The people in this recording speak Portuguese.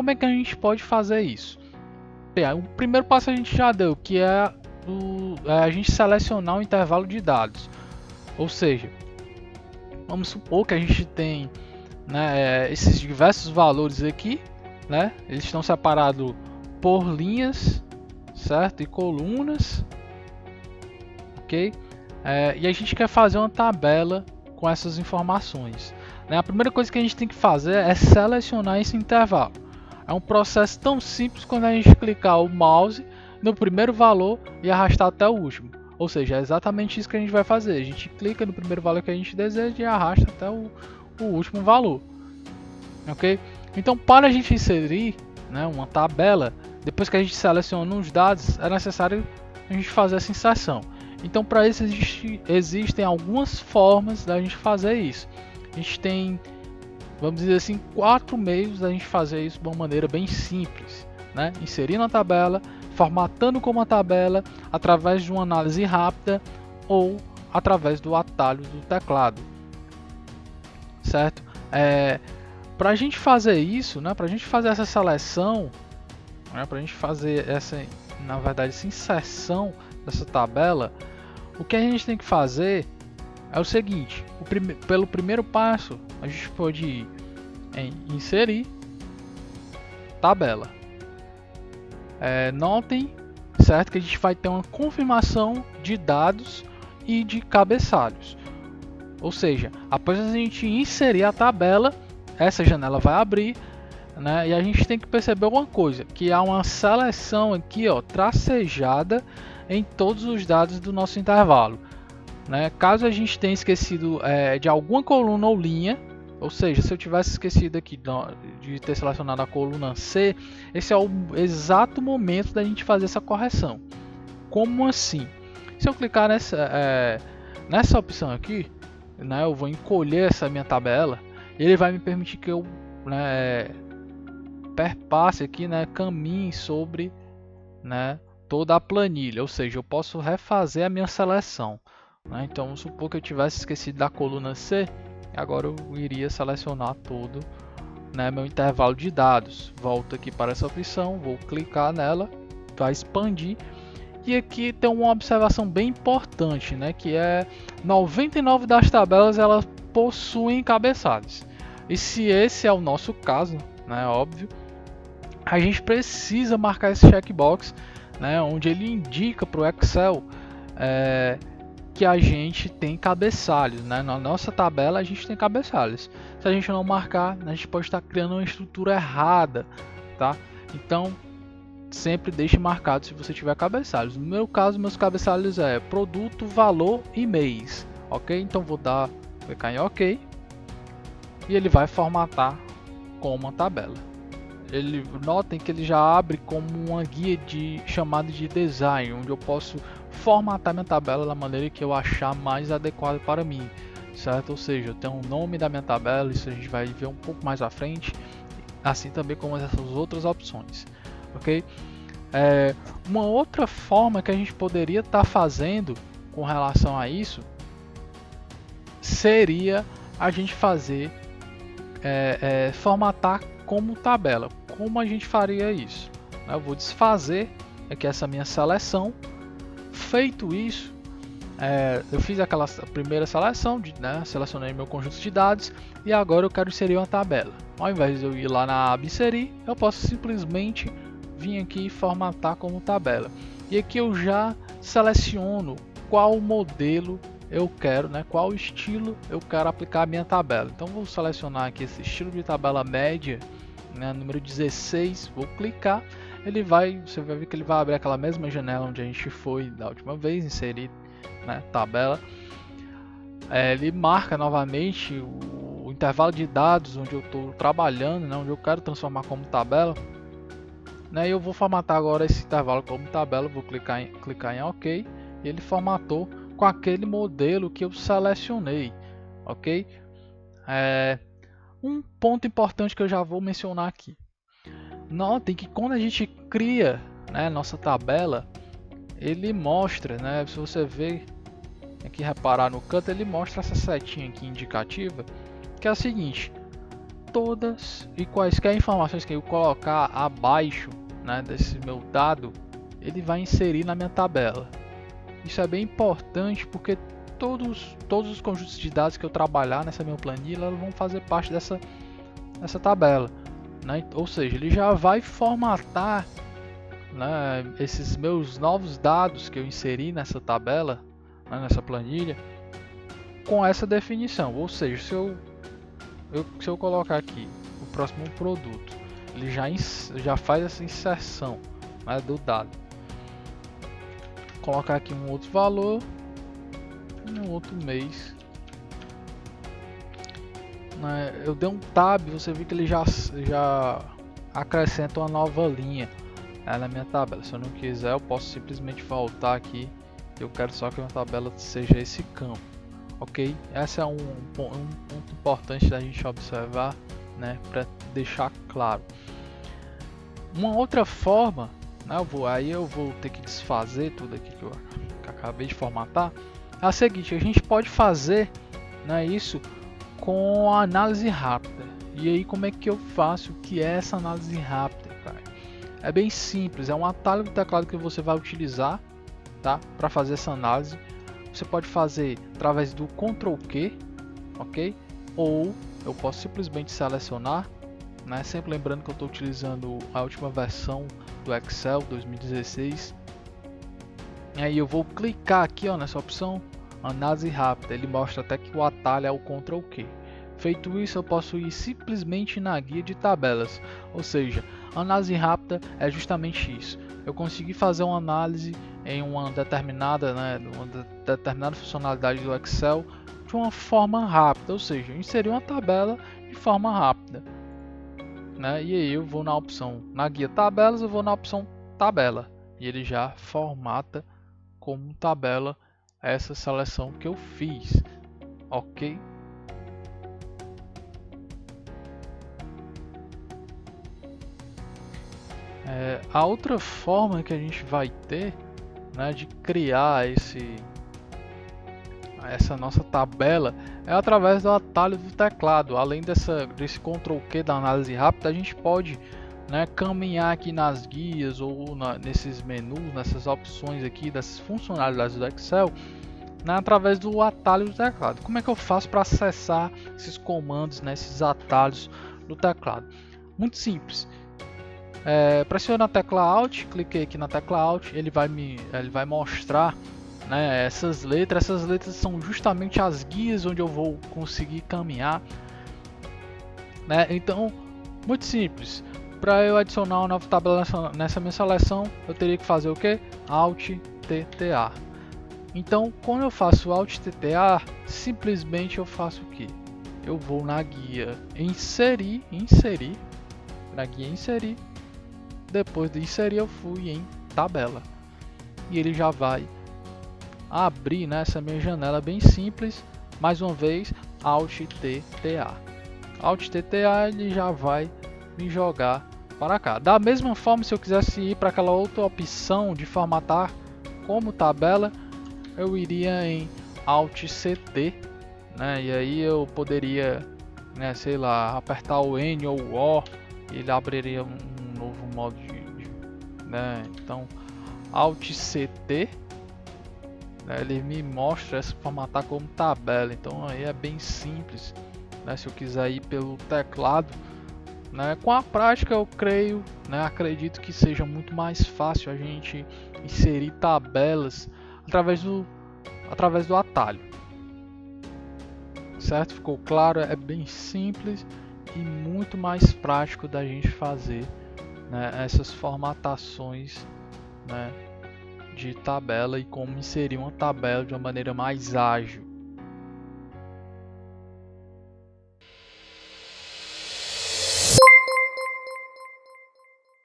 como é que a gente pode fazer isso? Bem, o primeiro passo a gente já deu, que é a gente selecionar o intervalo de dados. Ou seja, vamos supor que a gente tem, né, esses diversos valores aqui, né? Eles estão separados por linhas, certo? E colunas, ok? E a gente quer fazer uma tabela com essas informações, né? A primeira coisa que a gente tem que fazer é selecionar esse intervalo. É um processo tão simples quando a gente clicar o mouse no primeiro valor e arrastar até o último. Ou seja, é exatamente isso que a gente vai fazer. A gente clica no primeiro valor que a gente deseja e arrasta até o último valor. Ok? Então, para a gente inserir, né, uma tabela, depois que a gente seleciona os dados, é necessário a gente fazer essa inserção. Então, para isso existem algumas formas da gente fazer isso. A gente tem, vamos dizer assim, 4 meios da gente fazer isso de uma maneira bem simples, né? Inserindo a tabela, formatando como uma tabela, através de uma análise rápida ou através do atalho do teclado, certo? Para a gente fazer isso, né? Para a gente fazer essa seleção, né? Para a gente fazer essa inserção dessa tabela, o que a gente tem que fazer é o seguinte: pelo primeiro passo, a gente pode ir em inserir tabela. Notem, certo, que a gente vai ter uma confirmação de dados e de cabeçalhos. Ou seja, após a gente inserir a tabela, essa janela vai abrir, né, e a gente tem que perceber uma coisa, que há uma seleção aqui, ó, tracejada em todos os dados do nosso intervalo, né? Caso a gente tenha esquecido de alguma coluna ou linha, ou seja, se eu tivesse esquecido aqui de ter selecionado a coluna C, esse é o exato momento da gente fazer essa correção. Como assim? Se eu clicar nessa opção aqui, né, eu vou encolher essa minha tabela, e ele vai me permitir que eu, né, perpasse aqui, né, caminhe sobre, né, toda a planilha, ou seja, eu posso refazer a minha seleção, né? Então vamos supor que eu tivesse esquecido da coluna C, agora eu iria selecionar todo, né, meu intervalo de dados. Volto aqui para essa opção, vou clicar nela, vai expandir, e aqui tem uma observação bem importante, né, que é 99 das tabelas elas possuem cabeçalhos. E se esse é o nosso caso, né, óbvio, a gente precisa marcar esse checkbox, né, onde ele indica para o Excel que a gente tem cabeçalhos, né? Na nossa tabela a gente tem cabeçalhos. Se a gente não marcar, a gente pode estar criando uma estrutura errada, tá? Então sempre deixe marcado se você tiver cabeçalhos. No meu caso, meus cabeçalhos é produto, valor e mês, ok? Então vou clicar em OK e ele vai formatar como uma tabela. Notem que ele já abre como uma guia chamada de design, onde eu posso formatar minha tabela da maneira que eu achar mais adequada para mim, certo? Ou seja, eu tenho o nome da minha tabela, isso a gente vai ver um pouco mais à frente, assim também como essas outras opções, ok? Uma outra forma que a gente poderia estar fazendo com relação a isso seria a gente fazer formatar como tabela. Como a gente faria isso? Eu vou desfazer aqui essa minha seleção. Feito isso, eu fiz aquela primeira seleção, selecionei meu conjunto de dados e agora eu quero inserir uma tabela. Ao invés de eu ir lá na aba inserir, eu posso simplesmente vir aqui e formatar como tabela. E aqui eu já seleciono qual modelo eu quero, né, qual estilo eu quero aplicar a minha tabela. Então vou selecionar aqui esse estilo de tabela média, né, número 16, vou clicar, você vai ver que ele vai abrir aquela mesma janela onde a gente foi da última vez, inserir, né, tabela. Ele marca novamente o intervalo de dados onde eu estou trabalhando, né, onde eu quero transformar como tabela, né, e eu vou formatar agora esse intervalo como tabela, vou clicar em OK, e ele formatou com aquele modelo que eu selecionei, ok? Um ponto importante que eu já vou mencionar aqui. Notem que quando a gente cria, né, nossa tabela, ele mostra, né, se você ver reparar no canto, ele mostra essa setinha aqui indicativa, que é a seguinte: todas e quaisquer informações que eu colocar abaixo, né, desse meu dado, ele vai inserir na minha tabela. Isso é bem importante porque todos os conjuntos de dados que eu trabalhar nessa minha planilha, elas vão fazer parte dessa tabela, né? Ou seja, ele já vai formatar, né, esses meus novos dados que eu inseri nessa tabela, né, nessa planilha, com essa definição. Ou seja, se eu colocar aqui o próximo produto, ele já faz essa inserção, né, do dado. Colocar aqui um outro valor, um outro mês, né? Eu dei um tab, você vê que ele já acrescenta uma nova linha, né, na minha tabela. Se eu não quiser, eu posso simplesmente voltar aqui. Eu quero só que a minha tabela seja esse campo, ok? Esse é um ponto importante da gente observar, né, para deixar claro. Uma outra forma, né, eu vou ter que desfazer tudo aqui que eu acabei de formatar. É a seguinte: a gente pode fazer, né, isso com a análise rápida. E aí, como é que eu faço? O que é essa análise rápida, cara? É bem simples, é um atalho do teclado que você vai utilizar, tá, para fazer essa análise. Você pode fazer através do Ctrl Q, ok? Ou eu posso simplesmente selecionar, né? Sempre lembrando que eu estou utilizando a última versão do Excel 2016. E aí eu vou clicar aqui, ó, nessa opção análise rápida. Ele mostra até que o atalho é o Ctrl Q. Feito isso, eu posso ir simplesmente na guia de tabelas. Ou seja, análise rápida é justamente isso. Eu consegui fazer uma análise em uma determinada, determinada funcionalidade do Excel de uma forma rápida, ou seja, inserir uma tabela de forma rápida, né? E aí eu vou na opção, na guia tabelas, eu vou na opção tabela e ele já formata como tabela essa seleção que eu fiz, ok? A outra forma que a gente vai ter, né, de criar essa nossa tabela é através do atalho do teclado. Além desse Ctrl Q da análise rápida, a gente pode, né, caminhar aqui nas guias ou nesses menus, nessas opções aqui, dessas funcionalidades do Excel, né, através do atalho do teclado. Como é que eu faço para acessar esses comandos, né, esses atalhos do teclado? Muito simples. Pressiono a tecla Alt, cliquei aqui na tecla Alt, ele vai mostrar, né, essas letras. Essas letras são justamente as guias onde eu vou conseguir caminhar, né? Então, muito simples. Para eu adicionar uma nova tabela nessa minha seleção, eu teria que fazer o que? Alt TTA. Então, quando eu faço Alt TTA, simplesmente eu faço o que? Eu vou na guia inserir, na guia inserir. Depois de inserir, eu fui em tabela e ele já vai abrir nessa minha janela bem simples. Mais uma vez, Alt TTA. Alt TTA, ele já vai me jogar para cá. Da mesma forma, se eu quisesse ir para aquela outra opção de formatar como tabela, eu iria em Alt CT, né? E aí eu poderia, né, sei lá, apertar o N ou o O, e ele abriria um novo modo né? Então, Alt CT, né, ele me mostra essa formatar como tabela. Então aí é bem simples, né? Se eu quiser ir pelo teclado, né, com a prática eu creio, né, acredito que seja muito mais fácil a gente inserir tabelas através do atalho, certo? Ficou claro? É bem simples e muito mais prático da gente fazer, né, essas formatações, né, de tabela e como inserir uma tabela de uma maneira mais ágil.